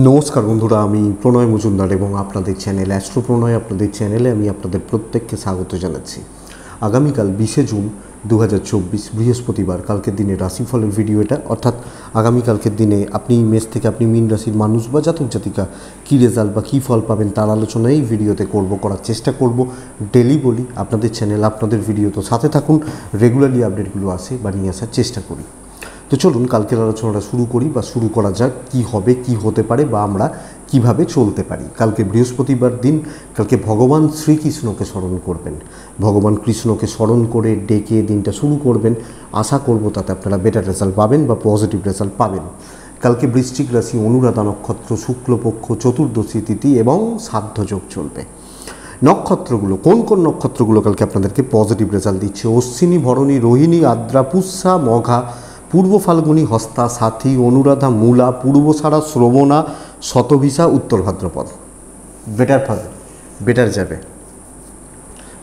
নমস্কার বন্ধুরা, আমি প্রণয় মজুমদার এবং আপনাদের চ্যানেল অ্যাস্ট্রো প্রণয় আপনাদের চ্যানেলে আমি আপনাদের প্রত্যেককে স্বাগত জানাচ্ছি। আগামীকাল 20শে জুন 2024 বৃহস্পতিবার, কালকের দিনে রাশিফলের ভিডিও এটা, অর্থাৎ আগামীকালকের দিনে আপনি মেষ থেকে আপনি মীন রাশির মানুষ বা জাতক জাতিকা কী রেজাল্ট বা কী ফল পাবেন তার আলোচনা এই ভিডিওতে করার চেষ্টা করব। ডেলি বলি আপনাদের চ্যানেল আপনাদের ভিডিও, তো সাথে থাকুন, রেগুলারলি আপডেটগুলো আসে বা নিয়ে আসার চেষ্টা করি। তো চলুন কালকের আলোচনাটা শুরু করি বা শুরু করা যাক। কি হবে, কি হতে পারে বা আমরা কিভাবে চলতে পারি। কালকে বৃহস্পতিবার দিন, কালকে ভগবান শ্রীকৃষ্ণকে স্মরণ করবেন। ভগবান কৃষ্ণকে স্মরণ করে ডেকে দিনটা শুরু করবেন। আশা করব তাতে আপনারা বেটার রেজাল্ট পাবেন বা পজিটিভ রেজাল্ট পাবেন। কালকে বৃশ্চিক রাশি, অনুরাধা নক্ষত্র, শুক্লপক্ষ, চতুর্দশী তিথি এবং শ্রাদ্ধ যোগ চলবে। নক্ষত্রগুলো কোন কোন নক্ষত্রগুলো কালকে আপনাদেরকে পজিটিভ রেজাল্ট দিচ্ছে? অশ্বিনী, ভরণী, রোহিণী, আদ্রা, পুষ্যা, মঘা, পূর্ব ফাল্গুনী, হস্তা, সাথী, অনুরাধা, মূলা, পূর্বসারা, শ্রবণা, শতভিসা, উত্তর ভাদ্রপদ। বেটার যাবে,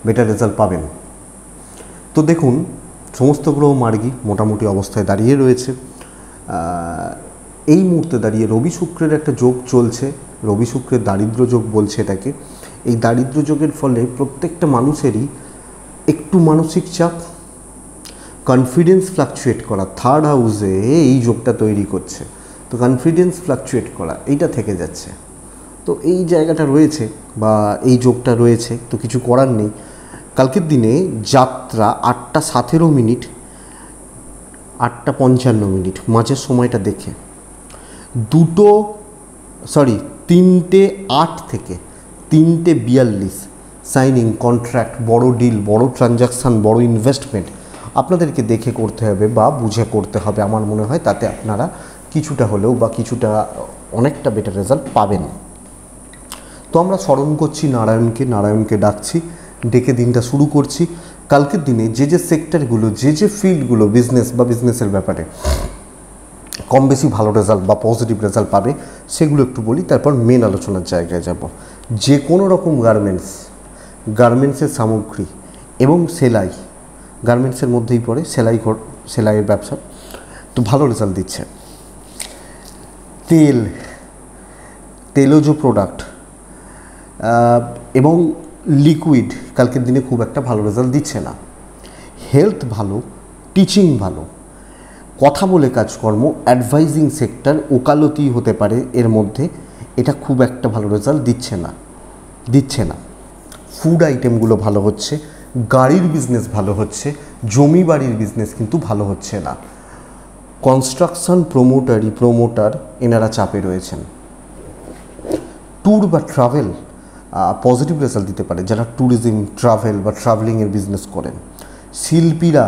বেটার রেজাল্ট পাবেন। তো দেখুন, সমস্ত গ্রহ মার্গী মোটামুটি অবস্থায় দাঁড়িয়ে রয়েছে। এই মুহূর্তে দাঁড়িয়ে রবি শুক্রের একটা যোগ চলছে। রবি শুক্রের দারিদ্র যোগ বলছে এটাকে। এই দারিদ্র যোগের ফলে প্রত্যেকটা মানুষেরই একটু মানসিক চাপ, কনফিডেন্স ফ্লাকচুয়েট করা, থার্ড হাউসে এই যোগটা তৈরি করছে। তো কনফিডেন্স ফ্লাকচুয়েট করা এইটা থেকে যাচ্ছে। তো এই জায়গাটা রয়েছে বা এই যোগটা রয়েছে, তো কিছু করার নেই। কালকের দিনে যাত্রা 8:17, 8:55, মাঝের সময়টা দেখে 3:08 থেকে 3:42 সাইনিং, কন্ট্রাক্ট, বড় ডিল, বড় ট্রানজাকশান, বড় ইনভেস্টমেন্ট আপনাদেরকে দেখে করতে হবে বা বুঝে করতে হবে। আমার মনে হয় তাতে আপনারা কিছুটা হলেও বা অনেকটা বেটার রেজাল্ট পাবেন। তো আমরা স্মরণ করছি নারায়ণকে ডাকছি, ডেকে দিনটা শুরু করছি। কালকের দিনে যে সেক্টরগুলো, যে ফিল্ডগুলো বিজনেস বা বিজনেসের ব্যাপারে কম বেশি ভালো রেজাল্ট বা পজিটিভ রেজাল্ট পাবে সেগুলো একটু বলি, তারপর মেন আলোচনার জায়গায় যাব। যে কোনো রকম গার্মেন্টসের সামগ্রী এবং সেলাই, গার্মেন্টসের মধ্যেই পড়ে সেলাইয়ের ব্যবসা, তো ভালো রেজাল্ট দিচ্ছে। তেলজ প্রোডাক্ট এবং লিকুইড কালকের দিনে খুব একটা ভালো রেজাল্ট দিচ্ছে না। হেলথ ভালো, টিচিং ভালো, কথা বলে কাজকর্ম, অ্যাডভাইজিং সেক্টর, ওকালতি হতে পারে এর মধ্যে, এটা খুব একটা ভালো রেজাল্ট দিচ্ছে না। ফুড আইটেমগুলো ভালো হচ্ছে, গাড়ির বিজনেস ভালো হচ্ছে, জমি বাড়ির বিজনেস কিন্তু ভালো হচ্ছে না। কনস্ট্রাকশন, প্রমোটার এনারা চাপে রয়েছেন। ট্যুর বা ট্রাভেল পজিটিভ রেজাল্ট দিতে পারে যারা ট্যুরিজম, ট্রাভেল বা ট্রাভেলিংয়ের বিজনেস করেন। শিল্পীরা,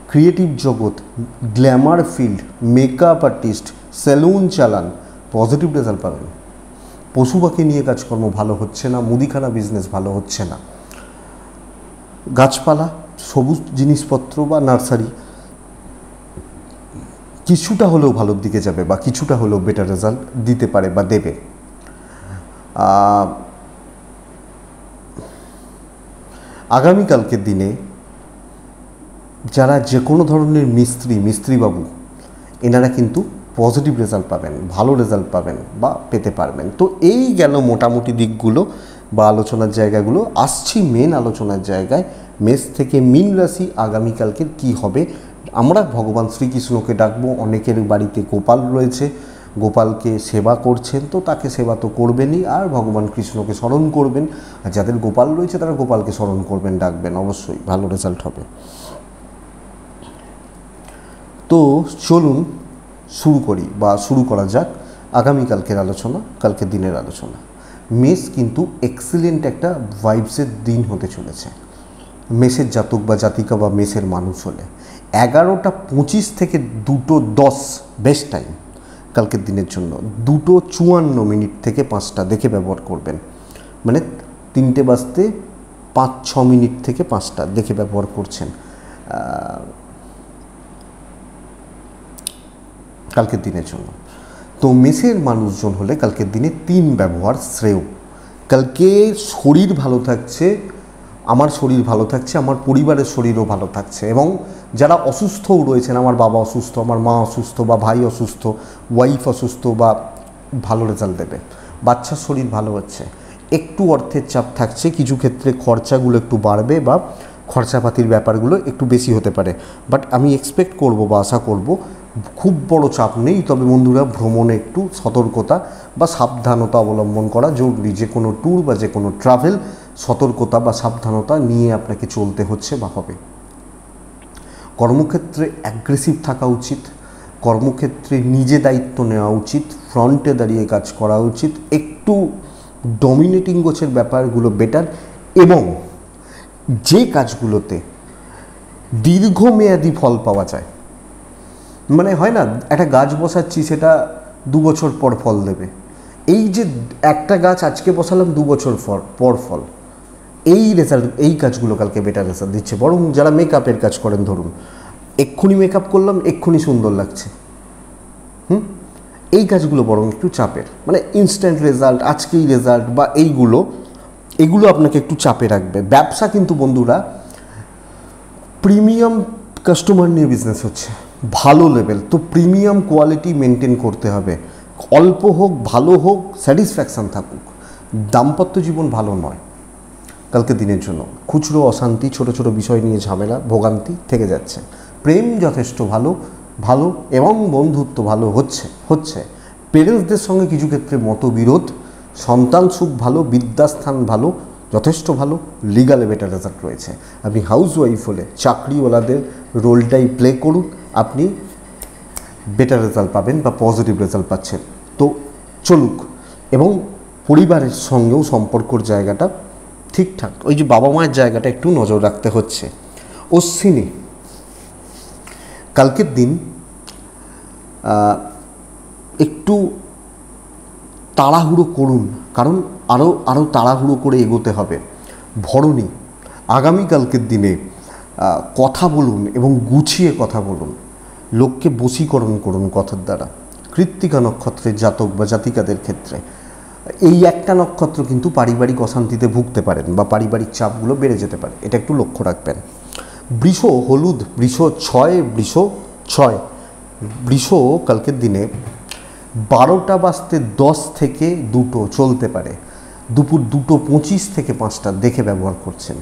ক্রিয়েটিভ জগৎ, glamour field, makeup artist, salon চালান, পজিটিভ রেজাল্ট পাবেন। পশু পাখি নিয়ে কাজকর্ম ভালো হচ্ছে না, মুদিখানা বিজনেস ভালো হচ্ছে না। গাছপালা, সবুজ জিনিসপত্র বা নার্সারি কিছুটা হলেও ভালোর দিকে যাবে বা কিছুটা হলেও বেটার রেজাল্ট দিতে পারে বা দেবে। আগামীকালকের দিনে যারা যে কোনো ধরনের মিস্ত্রিবাবু এনারা কিন্তু পজিটিভ রেজাল্ট পাবেন, ভালো রেজাল্ট পাবেন বা পেতে পারবেন। তো এই গেল মোটামুটি দিকগুলো বা আলোচনার জায়গাগুলো। আসছি মেন আলোচনার জায়গায়। মেষ থেকে মীন রাশি আগামীকালকের কি হবে। আমরা ভগবান শ্রীকৃষ্ণকে ডাকবো। অনেকের বাড়িতে গোপাল রয়েছে, গোপালকে সেবা করছেন, তো তাকে সেবা তো করবেনই, আর ভগবান কৃষ্ণকে স্মরণ করবেন। আর যাদের গোপাল রয়েছে তারা গোপালকে স্মরণ করবেন, ডাকবেন, অবশ্যই ভালো রেজাল্ট হবে। তো চলুন শুরু করা যাক আগামীকালকের আলোচনা, কালকের দিনের আলোচনা। মেষ কিন্তু এক্সিলেন্ট একটা ভাইবসের দিন হতে চলেছে। মেষের জাতক বা জাতিকা বা মেষের মানুষ হলে 11:25 থেকে 2:10 বেস্ট টাইম কালকের দিনের জন্য। 2:54 থেকে 5টা দেখে ব্যবহার করবেন, মানে 3:05 থেকে 5টা দেখে ব্যবহার করছেন কালকের দিনের জন্য। তো মেষের মানুষজন হলে কালকের দিনে 3 ব্যবহার শ্রেয়। কালকে শরীর ভালো থাকছে, আমার শরীর ভালো থাকছে, আমার পরিবারের শরীরও ভালো থাকছে, এবং যারা অসুস্থও রয়েছেন, আমার বাবা অসুস্থ, আমার মা অসুস্থ বা ভাই অসুস্থ, ওয়াইফ অসুস্থ বা ভালো রেজাল্ট দেবে। বাচ্চার শরীর ভালো হচ্ছে, একটু অর্থের চাপ থাকছে, কিছু ক্ষেত্রে খরচাগুলো একটু বাড়বে বা খরচাপাতির ব্যাপারগুলো একটু বেশি হতে পারে, বাট আমি এক্সপেক্ট করব বা আশা করব খুব বড় চাপ নেই। তবে বন্ধুরা, ভ্রমণে একটু সতর্কতা বা সাবধানতা অবলম্বন করা জরুরি। যে কোনো ট্যুর বা যে কোনো ট্রাভেল সতর্কতা বা সাবধানতা নিয়ে আপনাকে চলতে হচ্ছে বা হবে। কর্মক্ষেত্রে অ্যাগ্রেসিভ থাকা উচিত, কর্মক্ষেত্রে নিজে দায়িত্ব নেওয়া উচিত, ফ্রন্টে দাঁড়িয়ে কাজ করা উচিত, একটু ডমিনেটিং গোছের ব্যাপারগুলো বেটার, এবং যে কাজগুলোতে দীর্ঘমেয়াদী ফল পাওয়া যায়, মানে হয় না একটা গাছ বসাচ্ছি সেটা 2 বছর পর ফল দেবে, এই যে একটা গাছ আজকে বসালাম 2 বছর পর ফল, এই রেজাল্ট, এই কাজগুলো কালকে বেটার রেজাল্ট দিচ্ছে। বরং যারা মেকআপের কাজ করেন, ধরুন এক্ষুনি মেকআপ করলাম, এক্ষুনি সুন্দর লাগছে, এই কাজগুলো বরং একটু চাপের, মানে ইনস্ট্যান্ট রেজাল্ট, আজকেই রেজাল্ট বা এগুলো আপনাকে একটু চাপে রাখবে। ব্যবসা কিন্তু বন্ধুরা প্রিমিয়াম কাস্টমার নিয়ে বিজনেস হচ্ছে, ভালো লেভেল, তো প্রিমিয়াম কোয়ালিটি মেনটেন করতে হবে। অল্প হোক, ভালো হোক, স্যাটিসফ্যাকশান থাকুক। দাম্পত্য জীবন ভালো নয় কালকের দিনের জন্য, খুচরো অশান্তি, ছোট ছোট বিষয় নিয়ে ঝামেলা, ভোগান্তি থেকে যাচ্ছে। প্রেম যথেষ্ট ভালো এবং বন্ধুত্ব ভালো হচ্ছে। পেরেন্টসদের সঙ্গে কিছু ক্ষেত্রে মতবিরোধ, সন্তান সুখ ভালো, বিদ্যাস্থান ভালো, যথেষ্ট ভালো, লিগালে বেটার রেজাল্ট রয়েছে। আপনি হাউস ওয়াইফ হলে চাকরিওয়ালাদের রোলটাই প্লে করুন, আপনি বেটার রেজাল্ট পাবেন বা পজিটিভ রেজাল্ট পাচ্ছেন। তো চলুক, এবং পরিবারের সঙ্গেও সম্পর্কর জায়গাটা ঠিকঠাক, ওই যে বাবা মায়ের জায়গাটা একটু নজর রাখতে হচ্ছে। অশ্বিনী, কালকের দিন একটু তাড়াহুড়ো করুন, কারণ আরও তাড়াহুড়ো করে এগোতে হবে। ভরণী, আগামীকালকের দিনে কথা বলুন এবং গুছিয়ে কথা বলুন, লোককে বশীকরণ করুন কথার দ্বারা। কৃত্তিকা নক্ষত্রের জাতক বা জাতিকাদের ক্ষেত্রে এই একটা নক্ষত্র কিন্তু পারিবারিক অশান্তিতে ভুগতে পারেন বা পারিবারিক চাপগুলো বেড়ে যেতে পারে, এটা একটু লক্ষ্য রাখবেন। বৃষ, হলুদ, বৃষ কালকের দিনে 12টা বাজতে 10 থেকে 2টো চলতে পারে, দুপুর 2:25 থেকে 5টা দেখে ব্যবহার করছেন।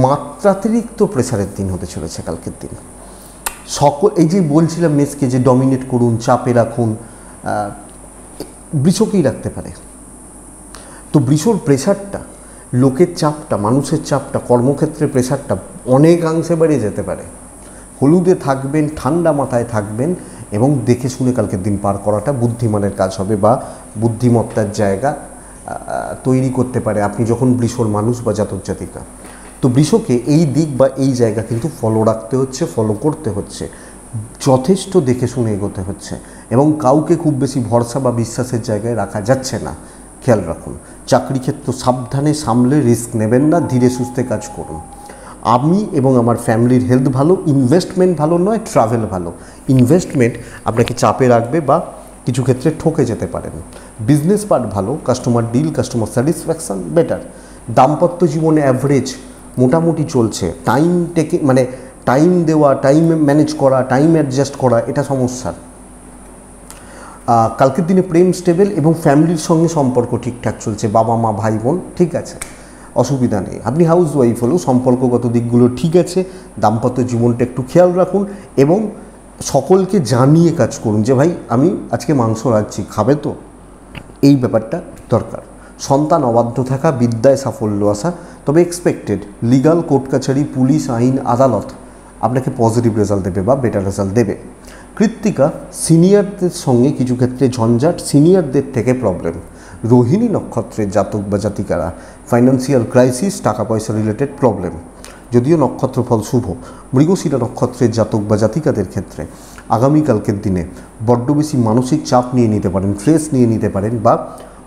মাত্রাতিরিক্ত প্রেসারের দিন হতে চলেছে কালকের দিন। এই যে বলছিলাম মেসকে যে ডমিনেট করুন, চাপে রাখুন, বৃষকেই রাখতে পারে। তো বৃষর প্রেসারটা, লোকের চাপটা, মানুষের চাপটা, কর্মক্ষেত্রে প্রেসারটা অনেকাংশে বেড়ে যেতে পারে। হলুদে থাকবেন, ঠান্ডা মাথায় থাকবেন এবং দেখে শুনে কালকের দিন পার করাটা বুদ্ধিমানের কাজ হবে বা বুদ্ধিমত্তার জায়গা তৈরি করতে পারে আপনি যখন বৃষর মানুষ বা জাতক জাতিকা। তো বৃষকে এই দিক বা এই জায়গা কিন্তু ফলো রাখতে হচ্ছে, ফলো করতে হচ্ছে, যথেষ্ট দেখে শুনে এগোতে হচ্ছে, এবং কাউকে খুব বেশি ভরসা বা বিশ্বাসের জায়গায় রাখা যাচ্ছে না, খেয়াল রাখুন। চাকরি ক্ষেত্র সাবধানে সামলে রিস্ক নেবেন না, ধীরে সুস্থে কাজ করুন। আমি এবং আমার ফ্যামিলির হেলথ ভালো, ইনভেস্টমেন্ট ভালো নয়, ট্রাভেল ভালো। ইনভেস্টমেন্ট আপনাকে চাপে রাখবে বা কিছু ক্ষেত্রে ঠকে যেতে পারেন। বিজনেস পার্ট ভালো, customer deal, customer satisfaction better. দাম্পত্য জীবনে অ্যাভারেজ মোটামুটি চলছে। টাইম দেওয়া, টাইম ম্যানেজ করা, টাইম অ্যাডজাস্ট করা, এটা সমস্যার। কালকের দিনে প্রেম স্টেবল এবং ফ্যামিলির সঙ্গে সম্পর্ক ঠিকঠাক চলছে, বাবা মা ভাই বোন ঠিক আছে, অসুবিধা নেই। আপনি হাউস ওয়াইফ হলেও সম্পর্কগত দিকগুলো ঠিক আছে। দাম্পত্য জীবনটা একটু খেয়াল রাখুন এবং সকলকে জানিয়ে কাজ করুন যে ভাই আমি আজকে মাংস রাখছি, খাবে তো, এই ব্যাপারটা দরকার। সন্তান অবাধ্য থাকা, বিদ্যায় সাফল্য আসা, তবে এক্সপেক্টেড। লিগাল, কোর্ট কাছারি, পুলিশ, আইন, আদালত আপনাকে পজিটিভ রেজাল্ট দেবে বা বেটার রেজাল্ট দেবে। কৃত্তিকা, সিনিয়রদের সঙ্গে কিছু ক্ষেত্রে ঝঞ্ঝাট, সিনিয়রদের থেকে প্রবলেম। রোহিণী নক্ষত্রের জাতক বা জাতিকারা ফাইন্যান্সিয়াল ক্রাইসিস, টাকা পয়সা রিলেটেড প্রবলেম, যদিও নক্ষত্রফল শুভ। মৃগশিরা নক্ষত্রের জাতক বা জাতিকাদের ক্ষেত্রে আগামীকালকের দিনে বড্ড বেশি মানসিক চাপ নিয়ে নিতে পারেন, স্ট্রেস নিয়ে নিতে পারেন বা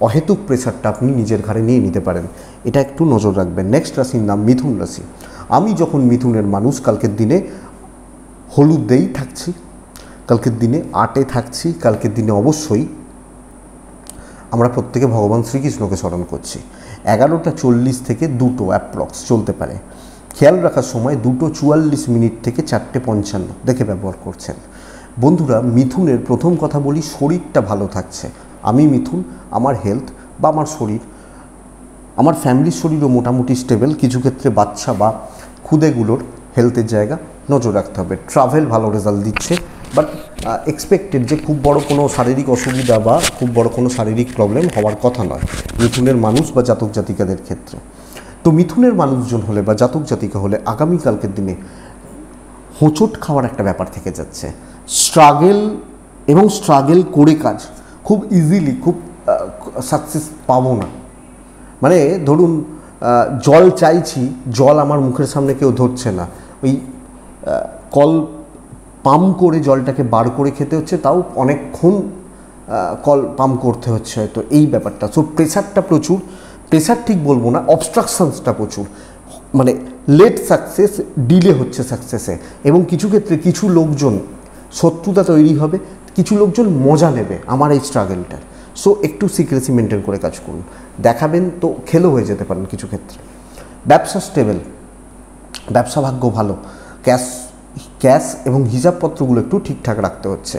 অহেতুক প্রেশারটা আপনি নিজের ঘাড়ে নিয়ে নিতে পারেন, এটা একটু নজর রাখবেন। নেক্সট রাশির নাম মিথুন রাশি। আমি যখন মিথুনের মানুষ, কালকের দিনে হলুদেই থাকছি, কালকের দিনে 8-এ থাকছি, কালকের দিনে অবশ্যই আমরা প্রত্যেকে ভগবান শ্রীকৃষ্ণকে স্মরণ করছি। 11:40 থেকে 2টো অ্যাপ্রক্স চলতে পারে। খেয়াল রাখার সময় 2:44 থেকে 4:55 দেখে ব্যবহার করছেন। বন্ধুরা, মিথুনের প্রথম কথা বলি, শরীরটা ভালো থাকছে, আমি মিথুন, আমার হেলথ বা আমার শরীর, আমার ফ্যামিলির শরীরও মোটামুটি স্টেবল। কিছু ক্ষেত্রে বাচ্চা বা খুদেগুলোর হেলথের জায়গা নজর রাখতে হবে। ট্রাভেল ভালো রেজাল্ট দিচ্ছে, বাট এক্সপেক্টেড যে খুব বড় কোনো শারীরিক অসুবিধা বা খুব বড় কোনো শারীরিক প্রবলেম হওয়ার কথা নয় মিথুনের মানুষ বা জাতক জাতিকাদের ক্ষেত্রে। তো মিথুনের মানুষজন হলে বা জাতক জাতিকা হলে আগামীকালকের দিনে হোঁচট খাওয়ার একটা ব্যাপার থেকে যাচ্ছে। স্ট্রাগল করে কাজ খুব ইজিলি খুব সাকসেস পাবো না। মানে ধরুন জল চাইছি, জল আমার মুখের সামনে কেউ ধরছে না, ওই কল পাম্প করে জলটাকে বার করে খেতে হচ্ছে, তাও অনেকক্ষণ কল পাম্প করতে হচ্ছে হয়তো, এই ব্যাপারটা। সো প্রেশারটা প্রচুর, প্রেশার ঠিক বলবো না, অবস্ট্রাকশনসটা প্রচুর, মানে লেট সাকসেস, ডিলে হচ্ছে সাকসেসে। এবং কিছু ক্ষেত্রে কিছু লোকজন শত্রুতা তৈরি হবে, কিছু লোকজন মজা নেবে আমার এই স্ট্রাগলটার। সো একটু সিক্রেসি মেনটেন করে কাজ করুন, দেখাবেন তো খেলো হয়ে যেতে পারেন কিছু ক্ষেত্রে। ব্যবসা স্টেবল, ব্যবসা ভাগ্য ভালো, ক্যাশ এবং হিসাবপত্রগুলো একটু ঠিকঠাক রাখতে হচ্ছে।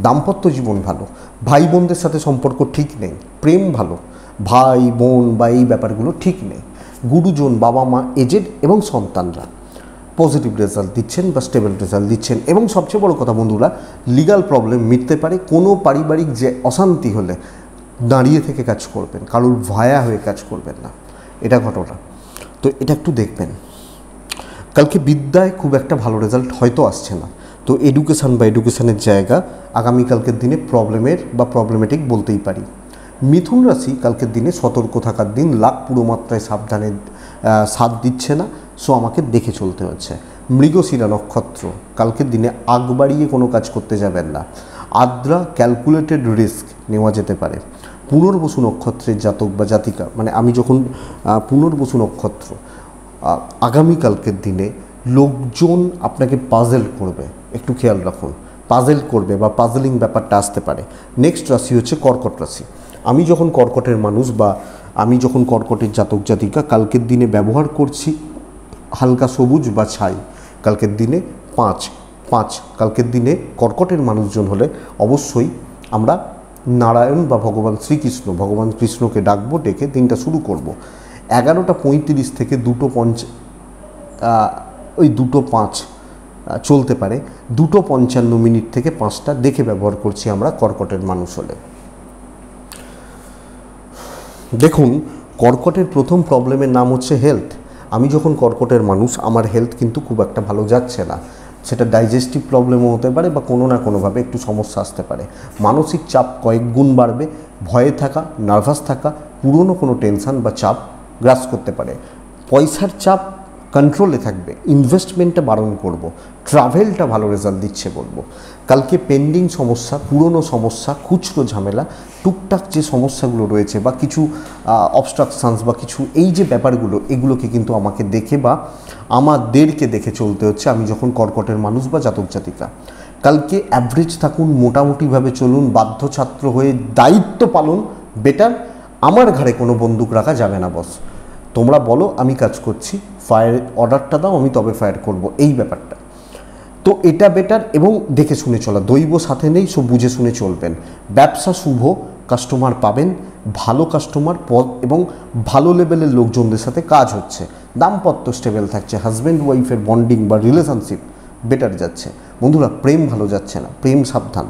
দাম্পত্য জীবন ভালো, ভাই বোনদের সাথে সম্পর্ক ঠিক নেই, প্রেম ভালো, ভাই বোন বা এই ব্যাপারগুলো ঠিক নেই। গুরুজন, বাবা মা, এজেড এবং সন্তানরা পজিটিভ রেজাল্ট দিচ্ছেন বা স্টেবল রেজাল্ট দিচ্ছেন। এবং সবচেয়ে বড় কথা বন্ধুরা, লিগাল প্রবলেম মিটতে পারে। কোনো পারিবারিক যে অশান্তি হলে দাঁড়িয়ে থেকে কাজ করবেন, কারোর ভায়া হয়ে কাজ করবেন না, এটা ঘটনা। তো এটা একটু দেখবেন। কালকে বিদ্যায় খুব একটা ভালো রেজাল্ট হয়তো আসছে না, তো এডুকেশান বা এডুকেশানের জায়গা আগামীকালকের দিনে প্রবলেমের বা প্রবলেমেটিক বলতেই পারি। মিথুন রাশি কালকের দিনে সতর্ক থাকার দিন, লাখ পুরো মাত্রায় সাবধানের সাথ দিচ্ছে না, সো আমাকে দেখে চলতে হচ্ছে। মৃগশিরা নক্ষত্র কালকের দিনে আগ বাড়িয়ে কোনো কাজ করতে যাবেন না। আদ্রা ক্যালকুলেটেড রিস্ক নেওয়া যেতে পারে। পুনর্বসু নক্ষত্রের জাতক বা জাতিকা, মানে আমি যখন পুনর্বসু নক্ষত্র, আগামীকালকের দিনে লোকজন আপনাকে পাজেল করবে, একটু খেয়াল রাখুন, পাজেল করবে বা পাজলিং ব্যাপারটা আসতে পারে। নেক্সট রাশি হচ্ছে কর্কট রাশি। আমি যখন কর্কটের মানুষ বা আমি যখন কর্কটের জাতক জাতিকা, কালকের দিনে ব্যবহার করছি হালকা সবুজ বা ছাই। কালকের দিনে 5 কালকের দিনে কর্কটের মানুষজন হলে অবশ্যই আমরা নারায়ণ বা ভগবান শ্রীকৃষ্ণ, ভগবান কৃষ্ণকে ডাকবো, ডেকে দিনটা শুরু করব। 11:35 থেকে 2:05 চলতে পারে। 2:55 থেকে 5টা দেখে ব্যবহার করছি আমরা কর্কটের মানুষ হলে। দেখুন, কর্কটের প্রথম প্রবলেমের নাম হচ্ছে হেলথ। আমি যখন কর্কটের মানুষ, আমার হেলথ কিন্তু খুব একটা ভালো যাচ্ছে না। সেটা ডাইজেস্টিভ প্রবলেমও হতে পারে বা কোনো না কোনোভাবে একটু সমস্যা আসতে পারে। মানসিক চাপ কয়েক গুণ বাড়বে, ভয়ে থাকা, নার্ভাস থাকা, পুরনো কোনো টেনশন বা চাপ গ্রাস করতে পারে। পয়সার চাপ কন্ট্রোলে থাকবে, ইনভেস্টমেন্টটা বারণ করব, ট্রাভেলটা ভালো রেজাল্ট দিচ্ছে বলবো। কালকে পেন্ডিং সমস্যা, পুরনো সমস্যা, খুচরো ঝামেলা, টুকটাক যে সমস্যাগুলো রয়েছে বা কিছু অবস্ট্রাকশনস বা কিছু এই যে ব্যাপারগুলো, এগুলোকে কিন্তু আমাকে দেখে বা আমাদেরকে দেখে চলতে হচ্ছে আমি যখন কর্কটের মানুষ বা জাতক জাতিকা। কালকে অ্যাভারেজ থাকুন, মোটামুটিভাবে চলুন, বাধ্য ছাত্র হয়ে দায়িত্ব পালন বেটার। আমার ঘাড়ে কোনো বন্দুক রাখা যাবে না বস, তোমরা বলো আমি কাজ করছি, ফায়ার অর্ডারটা দাও, আমি তবে ফায়ার করব, এই ব্যাপারটা। তো এটা বেটার। এবং দেখে শুনে চলা, দৈব সাথে নেই, সব বুঝে শুনে চলবেন। ব্যবসা শুভ, কাস্টমার পাবেন, ভালো কাস্টমার পদ এবং ভালো লেভেলের লোকজনদের সাথে কাজ হচ্ছে। দাম্পত্য স্টেবল থাকছে, হাজব্যান্ড ওয়াইফের বন্ডিং বা রিলেশনশিপ বেটার যাচ্ছে। বন্ধুরা, প্রেম ভালো যাচ্ছে না, প্রেম সাবধান,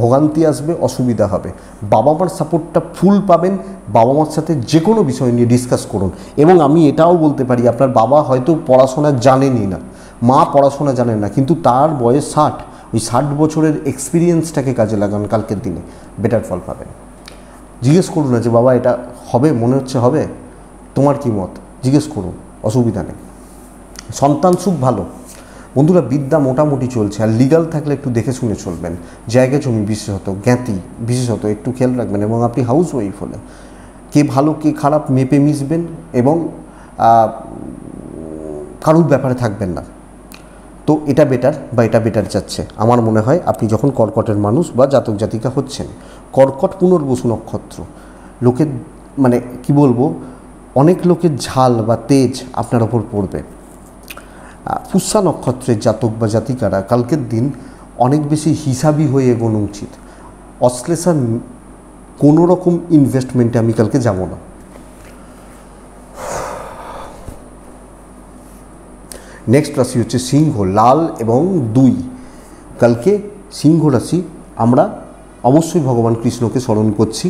ভোগান্তি আসবে, অসুবিধা হবে। বাবা মার সাপোর্টটা ফুল পাবেন। বাবা মার সাথে যে কোনো বিষয় নিয়ে ডিসকাস করুন। এবং আমি এটাও বলতে পারি, আপনার বাবা হয়তো পড়াশোনা জানেনই না, মা পড়াশোনা জানেন না, কিন্তু তার বয়স 60, ওই 60 বছরের এক্সপিরিয়েন্সটাকে কাজে লাগান, কালকের দিনে বেটার ফল পাবেন। জিজ্ঞেস করুন না যে বাবা এটা হবে, মনে হচ্ছে হবে, তোমার কি মত, জিজ্ঞেস করুন, অসুবিধা নেই। সন্তান সুখ ভালো। বন্ধুরা, বিদ্যা মোটামুটি চলছে, আর লিগাল থাকলে একটু দেখে শুনে চলবেন। জায়গা জমি বিশেষত, জ্ঞাতি বিশেষত একটু খেয়াল রাখবেন। এবং আপনি হাউস ওয়াইফ হলে কে ভালো কে খারাপ মেপে মিশবেন এবং কারুর ব্যাপারে থাকবেন না। তো এটা বেটার বা এটা বেটার যাচ্ছে আমার মনে হয় আপনি যখন কর্কটের মানুষ বা জাতক জাতিকা হচ্ছেন। কর্কট পুনর্বসু নক্ষত্র, লোকের মানে কি বলবো, অনেক লোকের ঝাল বা তেজ আপনার ওপর পড়বে। পুষ্যা নক্ষত্রের জাতক বা জাতিকারা কালকের দিন অনেক বেশি হিসাবি হয়ে এগোনো উচিত। অশ্লেষা কোনো রকম ইনভেস্টমেন্টে আমি কালকে যাব না। নেক্সট রাশি হচ্ছে সিংহ, লাল এবং 2। কালকে সিংহ রাশি আমরা অবশ্যই ভগবান কৃষ্ণকে স্মরণ করছি।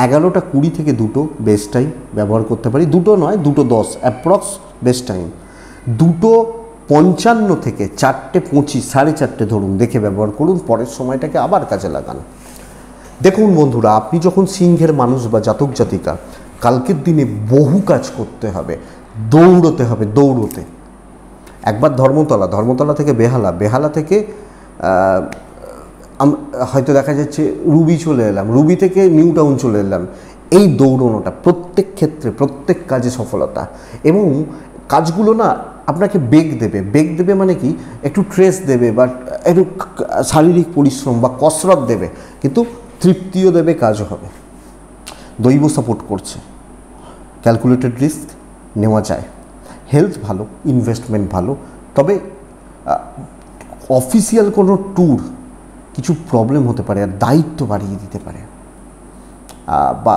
11টা 20 থেকে 2টো বেস্ট টাইম ব্যবহার করতে পারি, 2টো নয় 2:10 অ্যাপ্রক্স বেস্ট টাইম। 2:55 থেকে 4:25 4:30 ধরুন দেখে ব্যবহার করুন, পরের সময়টাকে আবার কাজে লাগান। দেখুন বন্ধুরা, আপনি যখন সিংহের মানুষ বা জাতক জাতিকা, কালকের দিনে বহু কাজ করতে হবে, দৌড়তে হবে, দৌড়তে। একবার ধর্মতলা থেকে বেহালা থেকে হয়তো দেখা যাচ্ছে রুবি চলে এলাম, রুবি থেকে নিউ টাউন চলে এলাম। এই দৌড়নোটা প্রত্যেক ক্ষেত্রে প্রত্যেক কাজে সফলতা, এবং কাজগুলো না আপনাকে বেগ দেবে মানে কি, একটু ট্রেস দেবে বা একটু শারীরিক পরিশ্রম বা কসরত দেবে, কিন্তু তৃপ্তিও দেবে, কাজও হবে। দৈব সাপোর্ট করছে, ক্যালকুলেটেড রিস্ক নেওয়া যায়, হেলথ ভালো, ইনভেস্টমেন্ট ভালো। তবে অফিসিয়াল কোনো ট্যুর কিছু প্রবলেম হতে পারে, আর দায়িত্ব বাড়িয়ে দিতে পারে, বা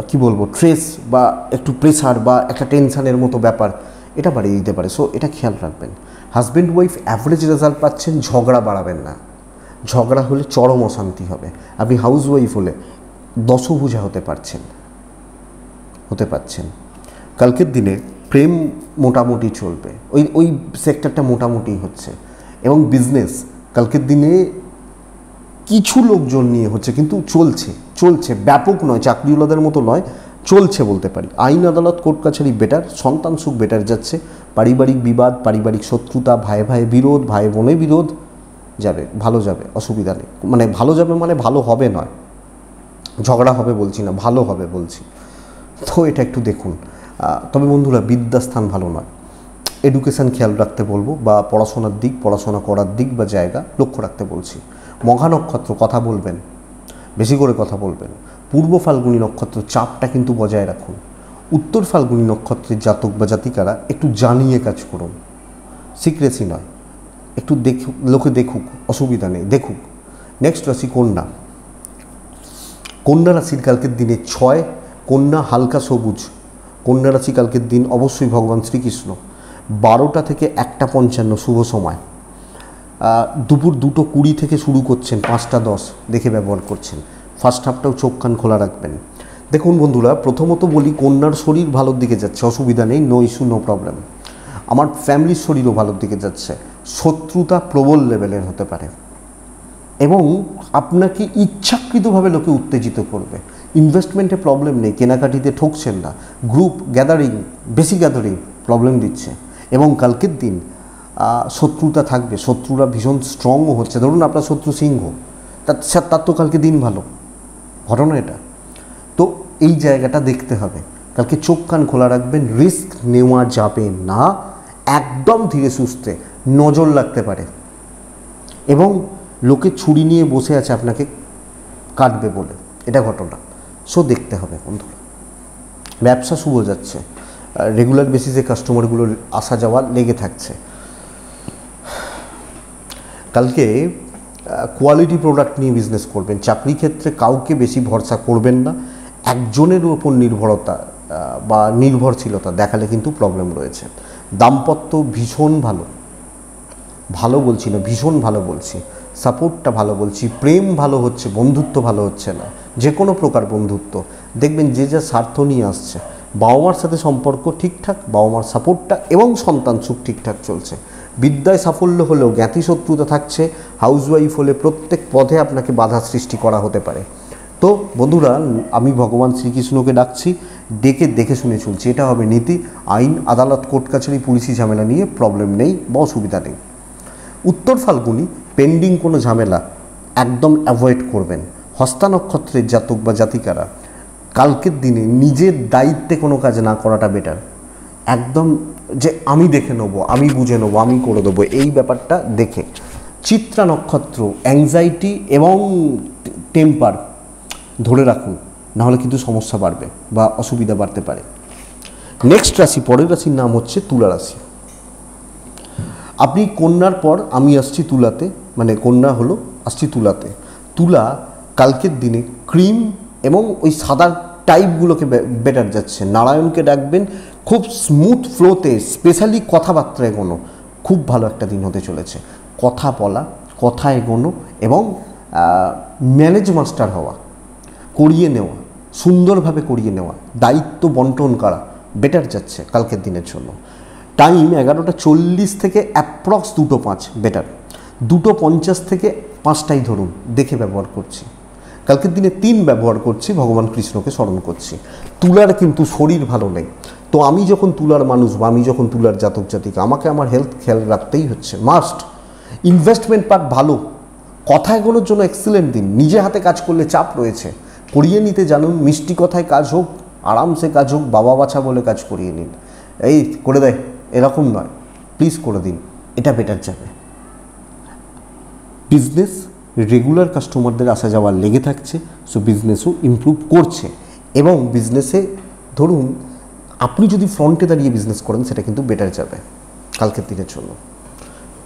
কী বলবো, ট্রেস বা একটু প্রেশার বা একটা টেনশানের মতো ব্যাপার, এটা বাড়িয়ে দিতে পারে। সো এটা খেয়াল রাখবেন। হাজব্যান্ড ওয়াইফ অ্যাভারেজ রেজাল্ট পাচ্ছেন, ঝগড়া বাড়াবেন না। ঝগড়া হলে চরম অশান্তি হবে। আপনি হাউস ওয়াইফ হলে দশভুজা হতে পারছেন। কালকের দিনে প্রেম মোটামুটি চলবে, ওই সেক্টরটা মোটামুটি হচ্ছে। এবং বিজনেস কালকের দিনে কিছু লোকজন নিয়ে হচ্ছে, কিন্তু চলছে, ব্যাপক নয়, চাকরিওয়ালাদের মতো নয়, চলছে বলতে পারি। আইন আদালত কোর্ট কাছারি বেটার, সন্তান সুখ বেটার যাচ্ছে। পারিবারিক বিবাদ, পারিবারিক শত্রুতা, ভাই বিরোধ, ভাই বোনে বিরোধ ভালো যাবে, অসুবিধা নেই। মানে ভালো যাবে মানে ভালো হবে নয়, ঝগড়া হবে বলছি না, ভালো হবে বলছি। তো এটা একটু দেখুন। তবে বন্ধুরা, বিদ্যাস্থান ভালো নয়, এডুকেশান খেয়াল রাখতে বলবো, বা পড়াশোনা করার দিক বা জায়গা লক্ষ্য রাখতে বলছি। মঘা নক্ষত্র, কথা বলবেন, বেশি করে কথা বলবেন। পূর্ব ফাল্গুনী নক্ষত্র, চাপটা কিন্তু বজায় রাখুন। উত্তর ফাল্গুনী নক্ষত্রের জাতক বা জাতিকারা একটু জানিয়ে কাজ করুন, সিক্রেসি নয়, একটু লোকে দেখুক, অসুবিধা নেই, দেখুক। নেক্সট রাশি কন্যা রাশির কালকের দিনে 6, কন্যা হালকা সবুজ। কন্যা রাশি কালকের দিন অবশ্যই ভগবান শ্রীকৃষ্ণ। 12টা থেকে 1:55 শুভ সময়। দুপুর 2:20 থেকে শুরু করছেন, 5:10 দেখে ব্যবহার করছেন। ফার্স্ট হাফটাও চোখ কান খোলা রাখবেন। দেখুন বন্ধুরা, প্রথমত বলি, কন্যার শরীর ভালোর দিকে যাচ্ছে, অসুবিধা নেই, নো ইস্যু, নো প্রবলেম। আমার ফ্যামিলির শরীরও ভালোর দিকে যাচ্ছে। শত্রুতা প্রবল লেভেলের হতে পারে, এবং আপনাকে ইচ্ছাকৃতভাবে লোকে উত্তেজিত করবে। ইনভেস্টমেন্টে প্রবলেম নেই, কেনাকাটিতে ঠকছেন না। গ্রুপ গ্যাদারিং, বেশি গ্যাদারিং প্রবলেম দিচ্ছে। এবং কালকের দিন শত্রুতা থাকবে, শত্রুরা ভীষণ স্ট্রংও হচ্ছে। ধরুন আপনার শত্রু সিংহ, তার তো কালকে দিন ভালো, ঘটনা এটা। তো এই জায়গাটা দেখতে হবে, কালকে চোখ কান খোলা রাখবেন। রিস্ক নেওয়া যাবে না, একদম ধীরে সুস্থে, নজর লাগতে পারে, এবং লোকে ছুরি নিয়ে বসে আছে আপনাকে কাটবে বলে, এটা ঘটনা। সো দেখতে হবে বন্ধুরা। ব্যবসা শুভ যাচ্ছে, রেগুলার বেসিসে কাস্টমারগুলোর আসা যাওয়া লেগে থাকছে। কালকে কোয়ালিটি প্রোডাক্ট নিয়ে বিজনেস করবেন। চাকরি ক্ষেত্রে কাউকে বেশি ভরসা করবেন না, একজনের উপর নির্ভরতা বা নির্ভরশীলতা দেখালে কিন্তু প্রবলেম রয়েছে। দাম্পত্য ভীষণ ভালো বলছি না, ভীষণ ভালো বলছি, সাপোর্টটা ভালো বলছি। প্রেম ভালো হচ্ছে, বন্ধুত্ব ভালো হচ্ছে না, যে কোনো প্রকার বন্ধুত্ব দেখবেন যে যা স্বার্থ নিয়ে আসছে। বাবা মার সাথে সম্পর্ক ঠিকঠাক, বাবা মার সাপোর্টটা এবং সন্তান সুখ ঠিকঠাক চলছে। বিদ্যায় সাফল্য হলেও জ্ঞাতি শত্রুতা থাকছে। হাউসওয়াইফ হলে প্রত্যেক পথে আপনাকে বাধা সৃষ্টি করা হতে পারে। তো বন্ধুরা, আমি ভগবান শ্রীকৃষ্ণকে ডাকছি, ডেকে দেখে শুনে চলছি, এটা হবে নীতি। আইন আদালত কোর্ট কাছারি পুলিশি ঝামেলা নিয়ে প্রবলেম নেই বা অসুবিধা নেই। উত্তর ফাল্গুনি, পেন্ডিং কোনো ঝামেলা একদম অ্যাভয়েড করবেন। হস্তা নক্ষত্রের জাতক বা জাতিকারা কালকের দিনে নিজের দায়িত্বে কোনো কাজ না করাটা বেটার। একদম যে আমি দেখে নেবো, আমি বুঝে নেবো, আমি করে দেবো, এই ব্যাপারটা দেখে। চিত্রা নক্ষত্র, অ্যাংজাইটি এবং টেম্পার ধরে রাখুন, নাহলে কিন্তু সমস্যা বাড়বে বা অসুবিধা বাড়তে পারে। নেক্সট রাশি, পরের রাশির নাম হচ্ছে তুলা রাশি। আপনি কন্যার পর আমি আসছি তুলাতে, মানে কন্যা হলো, আসছি তুলাতে। তুলা কালকের দিনে ক্রিম এবং ওই সাদা টাইপগুলোকে বেটার যাচ্ছে। নারায়ণকে ডাকবেন, খুব স্মুথ ফ্লোতে, স্পেশালি কথাবার্তা এগোনো, খুব ভালো একটা দিন হতে চলেছে। কথা বলা, কথা এগোনো এবং ম্যানেজ মাস্টার হওয়া, করিয়ে নেওয়া, সুন্দরভাবে করিয়ে নেওয়া, দায়িত্ব বন্টন করা বেটার যাচ্ছে কালকের দিনের জন্য। টাইম 11:40 থেকে অ্যাপ্রক্স 2:05 বেটার, 2:50 থেকে 5টাই ধরুন, দেখে ব্যবহার করছি। কালকের দিনে 3 ব্যবহার করছি, ভগবান কৃষ্ণকে স্মরণ করছি। তুলার কিন্তু শরীর ভালো নেই, তো আমি যখন তুলার মানুষ বা আমি যখন তুলার জাতক জাতিকা, আমাকে আমার হেলথ খেয়াল রাখতেই হচ্ছে, মাস্ট। ইনভেস্টমেন্ট পার্ট ভালো, কথা এগোনোর জন্য এক্সিলেন্ট দিন। নিজে হাতে কাজ করলে চাপ রয়েছে, করিয়ে নিতে জানুন। মিষ্টি কথায় কাজ হোক, আরামসে কাজ হোক, বাবা বাছা বলে কাজ করিয়ে নিন। এই করে দেয় এরকম নয়, প্লিজ করে দিন, এটা বেটার যাবে। বিজনেস রেগুলার কাস্টমারদের আসা যাওয়া লেগে থাকছে, সো বিজনেসও ইমপ্রুভ করছে। এবং বিজনেসে ধরুন আপনি যদি ফ্রন্টে দাঁড়িয়ে বিজনেস করেন, সেটা কিন্তু বেটার যাবে কালকের দিনের জন্য।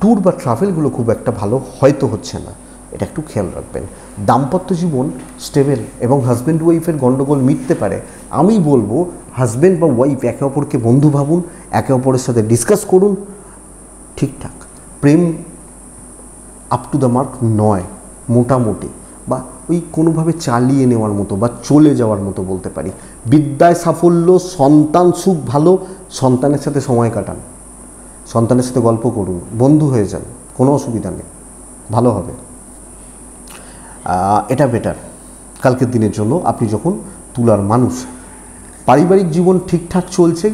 ট্যুর বা ট্রাভেলগুলো খুব একটা ভালো হয়তো হচ্ছে না, এটা একটু খেয়াল রাখবেন। দাম্পত্য জীবন স্টেবল এবং হাজব্যান্ড ওয়াইফের গণ্ডগোল মিটতে পারে। আমি বলবো হাজব্যান্ড বা ওয়াইফ একে অপরকে বন্ধু ভাবুন, একে অপরের সাথে ডিসকাস করুন, ঠিকঠাক। প্রেম আপ টু দ্য মার্ক নয়, মোটামুটি বা ওই কোনোভাবে চালিয়ে নেওয়ার মতো বা চলে যাওয়ার মতো বলতে পারি। বিদ্যায় সাফল্য, সন্তান সুখ ভালো, সন্তানের সাথে সময় কাটান, সন্তানের সাথে গল্প করুন, বন্ধু হয়ে যান, কোনো অসুবিধা নেই, ভালো হবে। এটা বেটার কালকের দিনের জন্য। আপনি যখন তুলার মানুষ, পারিবারিক জীবন ঠিকঠাক চলছে,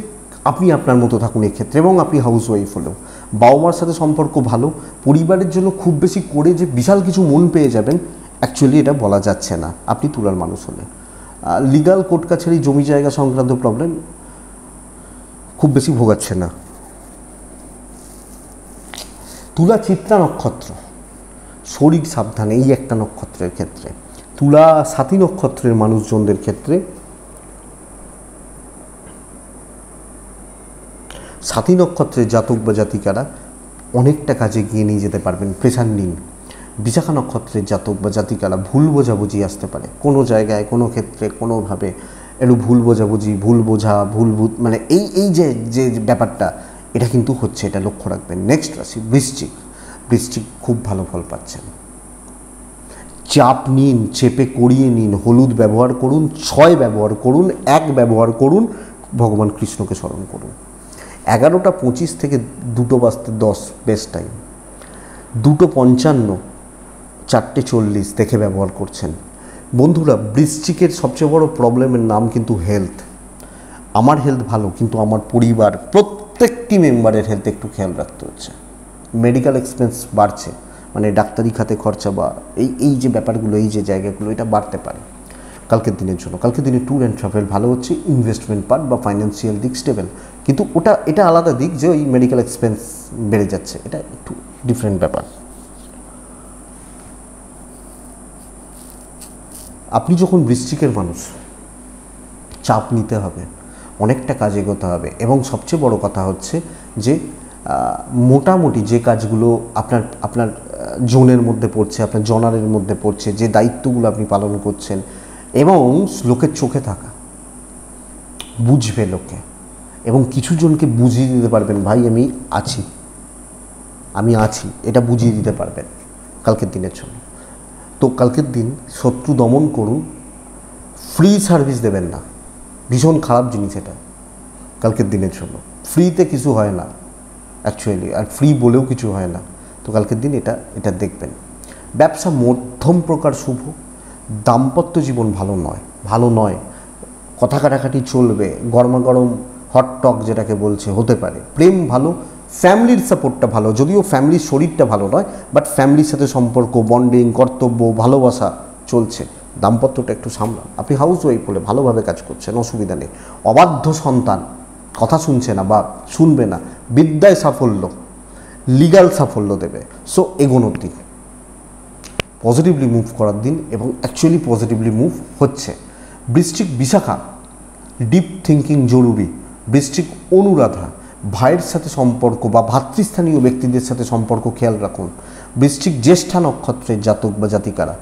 আপনি আপনার মতো থাকুন এক্ষেত্রে। এবং আপনি হাউস ওয়াইফ হলেও বাবা মার সাথে সম্পর্ক ভালো। পরিবারের জন্য খুব বেশি করে যে বিশাল কিছু মন পেয়ে যাবেন, অ্যাকচুয়ালি এটা বলা যাচ্ছে না আপনি তুলার মানুষ হলে। লিগাল কোর্ট কাছারি, জমি জায়গা সংক্রান্ত প্রবলেম খুব বেশি ভোগাচ্ছে না। তুলা চিত্রা নক্ষত্র, শরীর সাবধানে এই একটা নক্ষত্রের ক্ষেত্রে। তুলা সাথী নক্ষত্রের মানুষজনদের ক্ষেত্রে, সাথী নক্ষত্রের জাতক বা জাতিকারা অনেকটা কাজে গিয়ে নিয়ে যেতে পারবেন, প্রেশার নিন। বিশাখা নক্ষত্রের জাতক বা জাতিকারা ভুল বোঝাবুঝি আসতে পারে, কোনো জায়গায় কোনো ক্ষেত্রে কোনোভাবে একটু ভুল বোঝাবুঝি, ভুল বোঝা, মানে এই যে ব্যাপারটা, এটা কিন্তু হচ্ছে, এটা লক্ষ্য রাখবেন। নেক্সট রাশি বৃশ্চিক। বৃশ্চিক খুব ভালো ফল পাচ্ছেন। চাপ নিন, চেপে করিয়ে নিন, হলুদ ব্যবহার করুন, 6 ব্যবহার করুন, 1 ব্যবহার করুন, ভগবান কৃষ্ণকে স্মরণ করুন। 11:25 থেকে 2:10 বেস্ট টাইম। 2:55, 4:40 দেখে ব্যবহার করছেন। বন্ধুরা, বৃশ্চিকের সবচেয়ে বড় প্রবলেমের নাম কিন্তু হেলথ। আমার হেলথ ভালো, কিন্তু আমার পরিবার প্রত্যেকটি মেম্বারের হেলথ একটু খেয়াল রাখতে হচ্ছে। মেডিকেল এক্সপেন্স বাড়ছে, মানে ডাক্তারি খাতে খরচা বা এই যে ব্যাপারগুলো, এই যে জায়গাগুলো, এটা বাড়তে পারে কালকের দিনের জন্য। কালকের দিনে ট্যুর অ্যান্ড ট্রাভেল ভালো হচ্ছে, ইনভেস্টমেন্ট পার্ট বা ফাইন্যান্সিয়াল দিক স্টেবল, কিন্তু এটা আলাদা দিক যে ওই মেডিকেল এক্সপেন্স বেড়ে যাচ্ছে, এটা একটু ডিফারেন্ট ব্যাপার। আপনি যখন বৃশ্চিকের মানুষ, চাপ নিতে হবে, অনেকটা কাজ এগোতে হবে, এবং সবচেয়ে বড় কথা হচ্ছে যে মোটামুটি যে কাজগুলো আপনার জোনের মধ্যে পড়ছে, আপনার জনারের মধ্যে পড়ছে, যে দায়িত্বগুলো আপনি পালন করছেন, এবং লোকের চোখে থাকা, বুঝবে লোকে, এবং কিছু জনকে বুঝিয়ে দিতে পারবেন, ভাই আমি আছি, এটা বুঝিয়ে দিতে পারবেন কালকের দিনের জন্য। তো কালকের দিন শত্রু দমন করুন, ফ্রি সার্ভিস দেবেন না, ভীষণ খারাপ জিনিস এটা কালকের দিনের জন্য। ফ্রিতে কিছু হয় না অ্যাকচুয়ালি, আর ফ্রি বলেও কিছু হয় না। তো কালকের দিন এটা দেখবেন। ব্যবসা মধ্যম প্রকার শুভ। দাম্পত্য জীবন ভালো নয়, কথা কাটাকাটি চলবে, গরমাগরম হট টক যেটাকে বলছে হতে পারে। প্রেম ভালো, ফ্যামিলির সাপোর্টটা ভালো, যদিও ফ্যামিলির শরীরটা ভালো নয়, বাট ফ্যামিলির সাথে সম্পর্ক, বন্ডিং, কর্তব্য, ভালোবাসা চলছে। দাম্পত্যটা একটু সামলান। আপনি হাউস ওয়াইফ বলে ভালোভাবে কাজ করছেন, অসুবিধা নেই। অবাধ্য সন্তান কথা শুনছে না বা শুনবে না, বিদ্যায় সাফল্য, লিগাল সাফল্য দেবে। সো এগোনোর দিন, পজিটিভলি মুভ করার দিন, এবং অ্যাকচুয়ালি পজিটিভলি মুভ হচ্ছে। বৃশ্চিক বিশাখা, ডিপ থিঙ্কিং জরুরি। বৃশ্চিক অনুরাধা, ভাইয়ের সাথে সম্পর্ক বা ভাতৃস্থানীয় ব্যক্তিদের সাথে সম্পর্ক খেয়াল রাখুন। বৃশ্চিক জ্যেষ্ঠা নক্ষত্রের জাতক বা জাতিকারা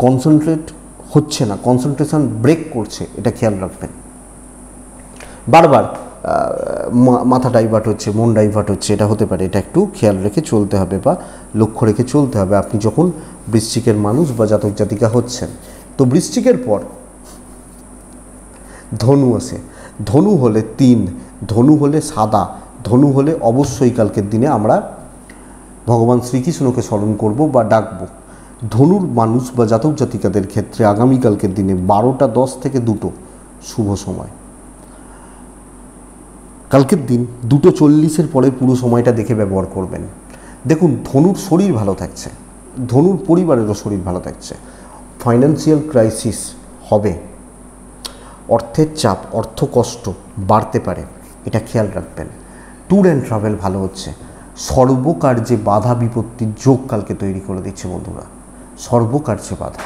কনসেন্ট্রেট হচ্ছে না, কনসেন্ট্রেশন ব্রেক করছে, এটা খেয়াল রাখবেন। বারবার মাথা ডাইভার্ট হচ্ছে, মন ডাইভার্ট হচ্ছে, এটা হতে পারে, এটা একটু খেয়াল রেখে চলতে হবে বা লক্ষ্য রেখে চলতে হবে আপনি যখন বৃশ্চিকের মানুষ বা জাতক জাতিকা হচ্ছেন। তো বৃশ্চিকের পর ধনু আসে। ধনু হলে 3, ধনু হলে সাদা, ধনু হলে অবশ্যই কালকের দিনে আমরা ভগবান শ্রীকৃষ্ণকে স্মরণ করব বা ডাকবো। ধনুর মানুষ বা জাতক জাতিকাদের ক্ষেত্রে আগামীকালকের দিনে 12টা 10 থেকে 2টো শুভ সময়। কালকের দিন 2:40 পরে পুরো সময়টা দেখে ব্যবহার করবেন। দেখুন, ধনুর শরীর ভালো থাকছে, ধনুর পরিবারেরও শরীর ভালো থাকছে। ফাইন্যান্সিয়াল ক্রাইসিস হবে, অর্থের চাপ, অর্থ কষ্ট বাড়তে পারে, এটা খেয়াল রাখবেন। ট্যুর অ্যান্ড ট্রাভেল ভালো হচ্ছে। সর্বকার্যে বাধা বিপত্তির যোগ কালকে তৈরি করে দিচ্ছে বন্ধুরা। সর্বকার্যে বাধা,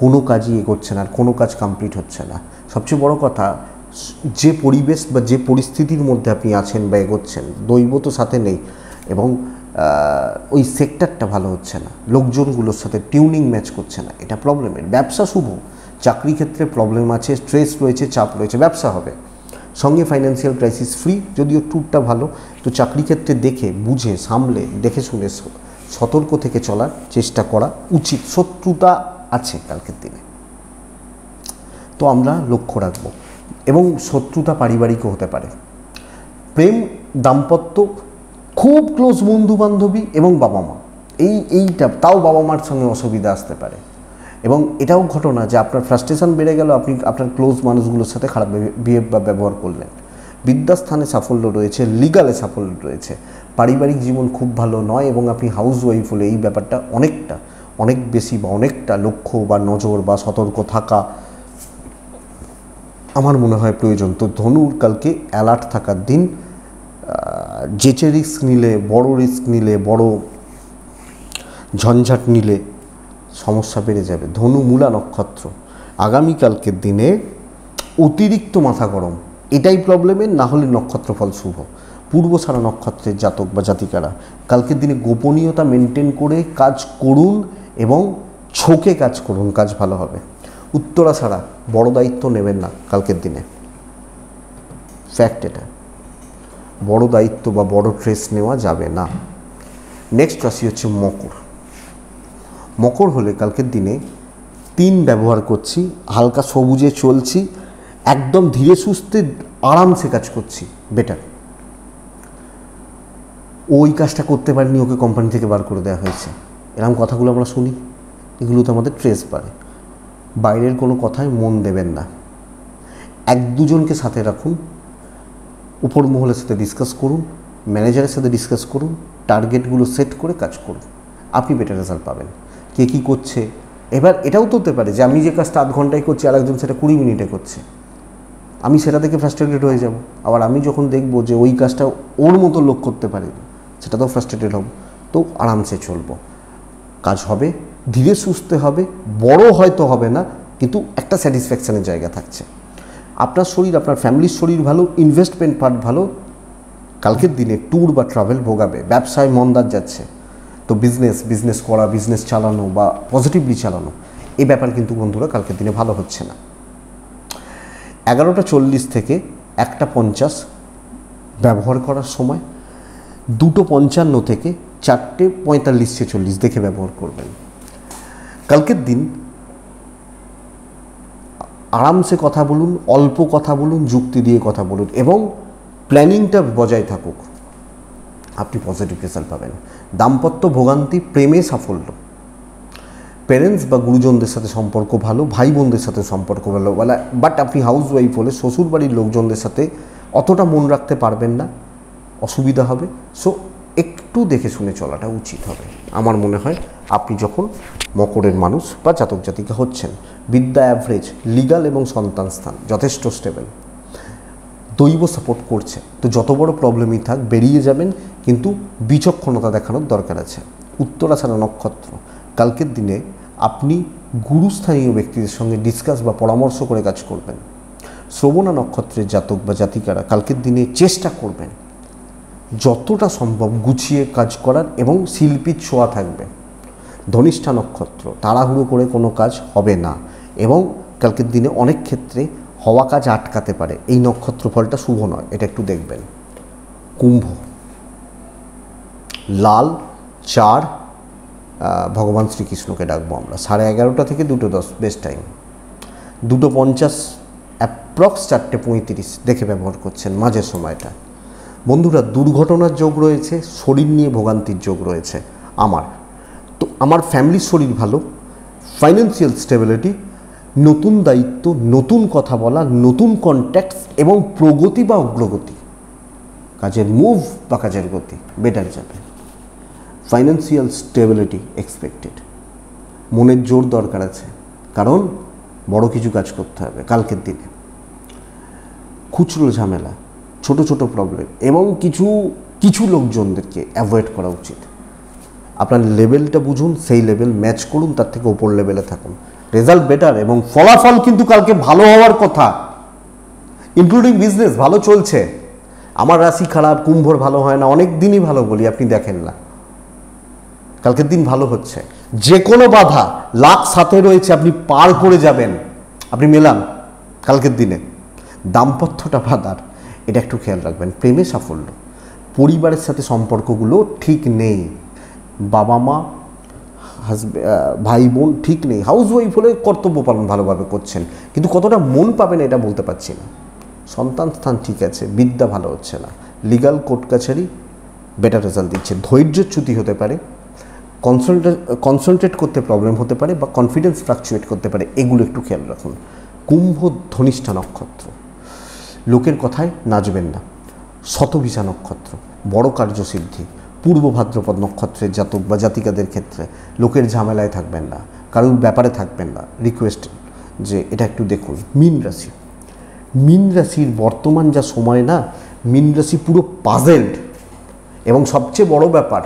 কোনো কাজই এগোচ্ছে না, আর কোনো কাজ কমপ্লিট হচ্ছে না। সবচেয়ে বড় কথা, যে পরিবেশ বা যে পরিস্থিতির মধ্যে আপনি আছেন বা এগোচ্ছেন, দৈব তো সাথে নেই, এবং ওই সেক্টরটা ভালো হচ্ছে না, লোকজনগুলোর সাথে টিউনিং ম্যাচ করছে না, এটা প্রবলেমের। ব্যবসা শুভ, চাকরি ক্ষেত্রে প্রবলেম আছে, স্ট্রেস রয়েছে, চাপ রয়েছে, ব্যবসা হবে। সঙ্গে ফাইন্যান্সিয়াল ক্রাইসিস ফ্রি, যদিও ট্যুরটা ভালো। তো চাকরি ক্ষেত্রে দেখে বুঝে সামলে দেখে শুনে সতর্ক থেকে চলার চেষ্টা করা উচিত। শত্রুতা আছে কালকের দিনে, তো আমরা লক্ষ্য রাখবো। এবং শত্রুতা পারিবারিকও হতে পারে। প্রেম, দাম্পত্য, খুব ক্লোজ বন্ধু বান্ধবী এবং বাবা মা, এইটা তাও বাবা মার সঙ্গে অসুবিধা আসতে পারে। এবং এটাও ঘটনা যে আপনার ফ্রাস্ট্রেশন বেড়ে গেল, আপনি আপনার ক্লোজ মানুষগুলোর সাথে খারাপ বিহেভ বা ব্যবহার করলেন। বিদ্যাস্থানে সাফল্য রয়েছে, লিগালে সাফল্য রয়েছে, পারিবারিক জীবন খুব ভালো নয়, এবং আপনি হাউস ওয়াইফ হলে এই ব্যাপারটা অনেক বেশি বা অনেকটা লক্ষ্য বা নজর বা সতর্ক থাকা আমার মনে হয় প্রয়োজন। তো ধনুর কালকে অ্যালার্ট থাকার দিন। যেচে রিস্ক নিলে, বড় রিস্ক নিলে, বড় ঝঞ্ঝাট নিলে সমস্যা বেড়ে যাবে। ধনু মূলা নক্ষত্র, আগামীকালকের দিনে অতিরিক্ত মাথা গরম, এটাই প্রবলেমের, না হলে নক্ষত্রফল শুভ। পূর্বসারা নক্ষত্রের জাতক বা জাতিকারা কালকের দিনে গোপনীয়তা মেনটেন করে কাজ করুন এবং ছোকে কাজ করুন, কাজ ভালো হবে। উত্তরাষাঢ়া, বড় দায়িত্ব নেবেন না কালকের দিনে, ফ্যাক্ট এটা। বড় দায়িত্ব বা বড় ট্রেস নেওয়া যাবে না। নেক্সট রাশি হচ্ছে মকর। মকর হলে কালকের দিনে 3 ব্যবহার করছি, হালকা সবুজে চলছি, একদম ধীরে সুস্থে আরামসে কাজ করছি, বেটার। ওই কাজটা করতে পারেনি, ওকে কোম্পানি থেকে বার করে দেওয়া হয়েছে, এরকম কথাগুলো আমরা শুনি, এগুলো তো আমাদের ট্রেস পারে। বাইরের কোনো কথায় মন দেবেন না, 1-2 জনকে সাথে রাখুন, উপর মহলের সাথে ডিসকাস করুন, ম্যানেজারের সাথে ডিসকাস করুন, টার্গেটগুলো সেট করে কাজ করুন, আপনি বেটার রেজাল্ট পাবেন। কে কী করছে, এবার এটাও তো হতে পারে যে আমি যে কাজটা 8 ঘন্টায় করছি আর একজন সেটা 20 মিনিটে করছে, আমি সেটা দেখে ফ্রাস্ট্রেটেড হয়ে যাব। আবার আমি যখন দেখব যে ওই কাজটা ওর মতো লোক করতে পারে, সেটা তো ফ্রাস্ট্রেটেড হব। তো আরামসে চলবো, কাজ হবে, ধীরে সুস্থে হবে, বড় হয়তো হবে না, কিন্তু একটা স্যাটিসফ্যাকশানের জায়গা থাকছে। আপনার শরীর, আপনার ফ্যামিলির শরীর ভালো, ইনভেস্টমেন্ট পার্ট ভালো, কালকের দিনে ট্যুর বা ট্রাভেল ভোগাবে। ব্যবসায় মন্দার যাচ্ছে, তো বিজনেস করা, বিজনেস চালানো বা পজিটিভলি চালানো, এই ব্যাপার কিন্তু বন্ধুরা কালকের দিনে ভালো হচ্ছে না। 11:40 থেকে 1:50 ব্যবহার করার সময়, 2:55 থেকে 4:45-46 দেখে ব্যবহার করবেন। কালকের দিন আরামসে কথা বলুন, অল্প কথা বলুন, যুক্তি দিয়ে কথা বলুন, এবং প্ল্যানিংটা বজায় থাকুক, আপনি পজিটিভ রেজাল্ট পাবেন। দাম্পত্য ভোগান্তি, প্রেমে সাফল্য। প্যারেন্টস বা গুরুজনদের সাথে সম্পর্ক ভালো, ভাই বোনদের সাথে সম্পর্ক ভালো, বাট আপনি হাউস ওয়াইফ হলে শ্বশুরবাড়ির লোকজনদের সাথে অতটা মন রাখতে পারবেন না, অসুবিধা হবে। সো একটু দেখে শুনে চলাটা উচিত হবে আমার মনে হয়, আপনি যখন মকরের মানুষ বা জাতক জাতিকা হচ্ছেন। বিদ্যা অ্যাভারেজ, লিগাল এবং সন্তান স্থান যথেষ্ট স্টেবল, দৈব সাপোর্ট করছে। তো যত বড় প্রবলেমই থাক বেরিয়ে যাবেন, কিন্তু বিচক্ষণতা দেখানোর দরকার আছে। উত্তরাষাঢ়া নক্ষত্র, কালকের দিনে আপনি গুরুস্থানীয় ব্যক্তিদের সঙ্গে ডিসকাস বা পরামর্শ করে কাজ করবেন। শ্রবণা নক্ষত্রের জাতক বা জাতিকারা কালকের দিনে চেষ্টা করবেন যতটা সম্ভব গুছিয়ে কাজ করার, এবং শিল্পীর ছোঁয়া থাকবে। ধনিষ্ঠা নক্ষত্র, তাড়াহুড়ো করে কোনো কাজ হবে না এবং কালকের দিনে অনেক ক্ষেত্রে হওয়া কাজ আটকাতে পারে। এই নক্ষত্র ফলটা শুভ নয়, এটা একটু দেখবেন। কুম্ভ, লাল 4, ভগবান শ্রীকৃষ্ণকে ডাকবো আমরা, 11:30 থেকে 2:10 বেস্ট টাইম, 2:50 অ্যাপ্রক্স 4:35 দেখে ব্যবহার করছেন মাঝের সময়টা। বন্ধুরা, দুর্ঘটনার যোগ রয়েছে, শরীর নিয়ে ভোগান্তির যোগ রয়েছে আমার। তো আমার ফ্যামিলির শরীর ভালো, ফাইন্যান্সিয়াল স্টেবিলিটি, নতুন দায়িত্ব, নতুন কথা বলা, নতুন কন্ট্যাক্টস এবং প্রগতি বা অগ্রগতি, কাজের মুভ বা কাজের গতি বেটার যাবে। Financial stability expected. মনের জোর দরকার আছে, কারণ বড় কিছু কাজ করতে হবে কালকের দিনে। খুচরো ঝামেলা, ছোট ছোট প্রবলেম এবং কিছু লোকজনদেরকে অ্যাভয়েড করা উচিত। আপনার লেভেলটা বুঝুন, সেই লেভেল ম্যাচ করুন, তার থেকে ওপর লেভেলে থাকুন। রেজাল্ট বেটার এবং ফলাফল কিন্তু কালকে ভালো হওয়ার কথা, ইনক্লুডিং বিজনেস ভালো চলছে। আমার রাশি খারাপ, কুম্ভর ভালো হয় না, অনেক দিনই ভালো বলি, আপনি দেখেন না। কালকের দিন ভালো হচ্ছে, যে কোনো বাধা লাখ সাথে রয়েছে, আপনি পার করে যাবেন, আপনি মেলান কালকের দিনে। দাম্পত্যটা বাধার, এটা একটু খেয়াল রাখবেন। প্রেমে সাফল্য, পরিবারের সাথে সম্পর্কগুলো ঠিক নেই, বাবা মা ভাই বোন ঠিক নেই। হাউস ওয়াইফ হলে কর্তব্য পালন ভালোভাবে করছেন, কিন্তু কতটা মন পাবেন এটা বলতে পারছি না। সন্তান স্থান ঠিক আছে, বিদ্যা ভালো হচ্ছে না। লিগাল কোর্ট কাছারি বেটার রেজাল্ট দিচ্ছে। ধৈর্যচ্যুতি হতে পারে, কনসেন্ট্রেট করতে প্রবলেম হতে পারে বা কনফিডেন্স ফ্লাকচুয়েট করতে পারে, এগুলো একটু খেয়াল রাখুন। কুম্ভ ধনিষ্ঠা নক্ষত্র, লোকের কথায় নাচবেন না। শতভিষা নক্ষত্র, বড় কার্যসিদ্ধি। পূর্ব ভাদ্রপদ নক্ষত্রের জাতক বা জাতিকাদের ক্ষেত্রে লোকের ঝামেলায় থাকবেন না, কারোর ব্যাপারে থাকবেন না। রিকোয়েস্ট যে এটা একটু দেখুন। মীন রাশি, মীন রাশির বর্তমান যা সময় না, মীন রাশি পুরো পাজেলড এবং সবচেয়ে বড় ব্যাপার,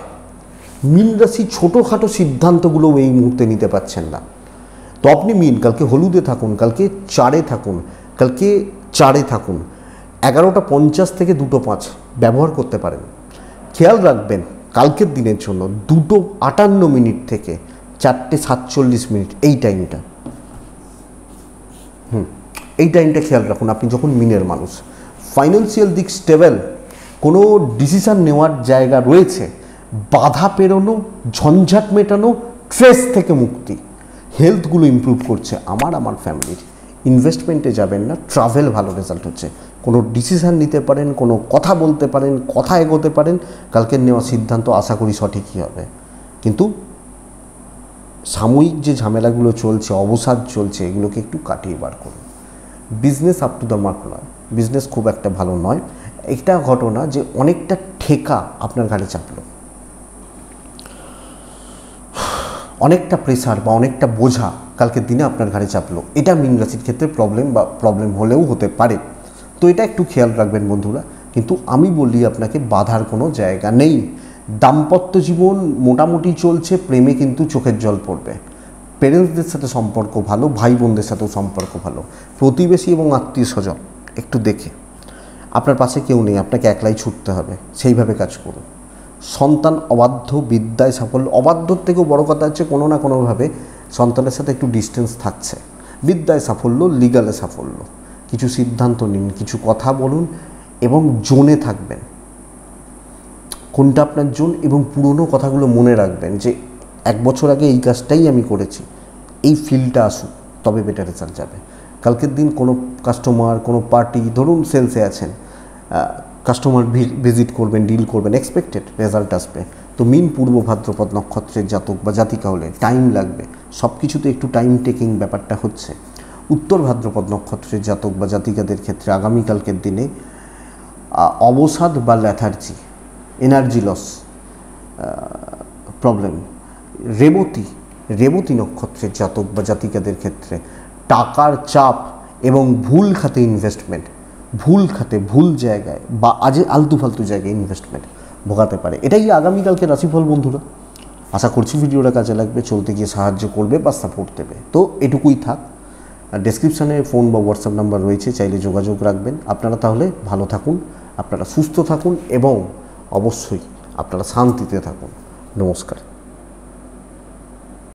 মীন রাশি ছোটোখাটো সিদ্ধান্তগুলো এই মুহূর্তে নিতে পারছেন না। তো আপনি মীন, কালকে হলুদে থাকুন, কালকে 4-এ থাকুন, কালকে 4-এ থাকুন। 11:50 থেকে 2:05 ব্যবহার করতে পারেন। খেয়াল রাখবেন কালকের দিনের জন্য 2:58 থেকে 4:47 এই টাইমটা, এই টাইমটা খেয়াল রাখুন আপনি যখন মিনের মানুষ। ফাইন্যান্সিয়াল দিক স্টেবল, কোনো ডিসিশান নেওয়ার জায়গা রয়েছে, বাধা পেরোনো, ঝঞ্ঝাট মেটানো, স্ট্রেস থেকে মুক্তি, হেলথগুলো ইমপ্রুভ করছে আমার ফ্যামিলির। ইনভেস্টমেন্টে যাবেন না, ট্রাভেল ভালো রেজাল্ট হচ্ছে। কোনো ডিসিশান নিতে পারেন, কোনো কথা বলতে পারেন, কথা এগোতে পারেন। কালকের নেওয়া সিদ্ধান্ত আশা করি সঠিকই হবে, কিন্তু সাময়িক যে ঝামেলাগুলো চলছে, অবসাদ চলছে, এগুলোকে একটু কাটিয়ে বার করুন। Business up to the mark নয়, বিজনেস খুব একটা ভালো নয়। একটা ঘটনা যে অনেকটা ঠেকা আপনার ঘাড়ে চাপলো, অনেকটা প্রেসার বা অনেকটা বোঝা কালকের দিনে আপনার ঘাড়ে চাপলো, এটা মীন রাশির ক্ষেত্রে প্রবলেম হলেও হতে পারে। তো এটা একটু খেয়াল রাখবেন বন্ধুরা। কিন্তু আমি বলি আপনাকে বাধার কোনো জায়গা নেই। দাম্পত্য জীবন মোটামুটি চলছে, প্রেমে কিন্তু চোখের জল পড়বে। পেরেন্টসদের সাথে সম্পর্ক ভালো, ভাই বোনদের সাথেও সম্পর্ক ভালো। প্রতিবেশী এবং আত্মীয় স্বজন একটু দেখে, আপনার পাশে কেউ নেই, আপনাকে একলাই ছুটতে হবে, সেইভাবে কাজ করুন। সন্তান অবাধ্য, বিদ্যায় সাফল্য। অবাধ্যর থেকেও বড় কথা হচ্ছে কোনো না কোনোভাবে সন্তানের সাথে একটু ডিস্টেন্স থাকছে। বিদ্যায় সাফল্য, লিগালে সাফল্য। কিছু সিদ্ধান্ত নিন, কিছু কথা বলুন এবং জোনে থাকবেন। কোনটা আপনার জোন এবং পুরনো কথাগুলো মনে রাখবেন যে 1 বছর আগে এই কাজটাই আমি করেছি, এই ফিলটা আসুক, তবে বেটার রেজাল্ট যাবে। কালকের দিন কোনো কাস্টমার, কোনো পার্টি, ধরুন সেলসে আছেন, কাস্টমার ভিজিট করবেন, ডিল করবেন, এক্সপেক্টেড রেজাল্ট আসবে। তো মীন পূর্ব ভাদ্রপদ নক্ষত্রের জাতক বা জাতিকা হলে টাইম লাগবে, সব কিছুতে একটু টাইম টেকিং ব্যাপারটা হচ্ছে। উত্তর ভাদ্রপদ নক্ষত্রের জাতক বা জাতিকাদের ক্ষেত্রে আগামীকালকের দিনে অবসাদ বা lethargy, energy loss problem. Revati নক্ষত্রের জাতক বা জাতিকাদের ক্ষেত্রে টাকার চাপ এবং ভুল খাতে ইনভেস্টমেন্ট, ভুল খাতে, ভুল জায়গায় বা আলতু ফালতু জায়গায় ইনভেস্টমেন্ট ভোগাতে পারে। এটাই আগামীকালকে রাশিফল বন্ধুরা। আশা করছি ভিডিওটা কাজে লাগবে, চলতে গিয়ে সাহায্য করবে বা সাপোর্ট দেবে। তো এটুকুই থাক। ডেসক্রিপশানে ফোন বা হোয়াটসঅ্যাপ নাম্বার রয়েছে, চাইলে যোগাযোগ রাখবেন। আপনারা তাহলে ভালো থাকুন, আপনারা সুস্থ থাকুন এবং অবশ্যই আপনারা শান্তিতে থাকুন। নমস্কার।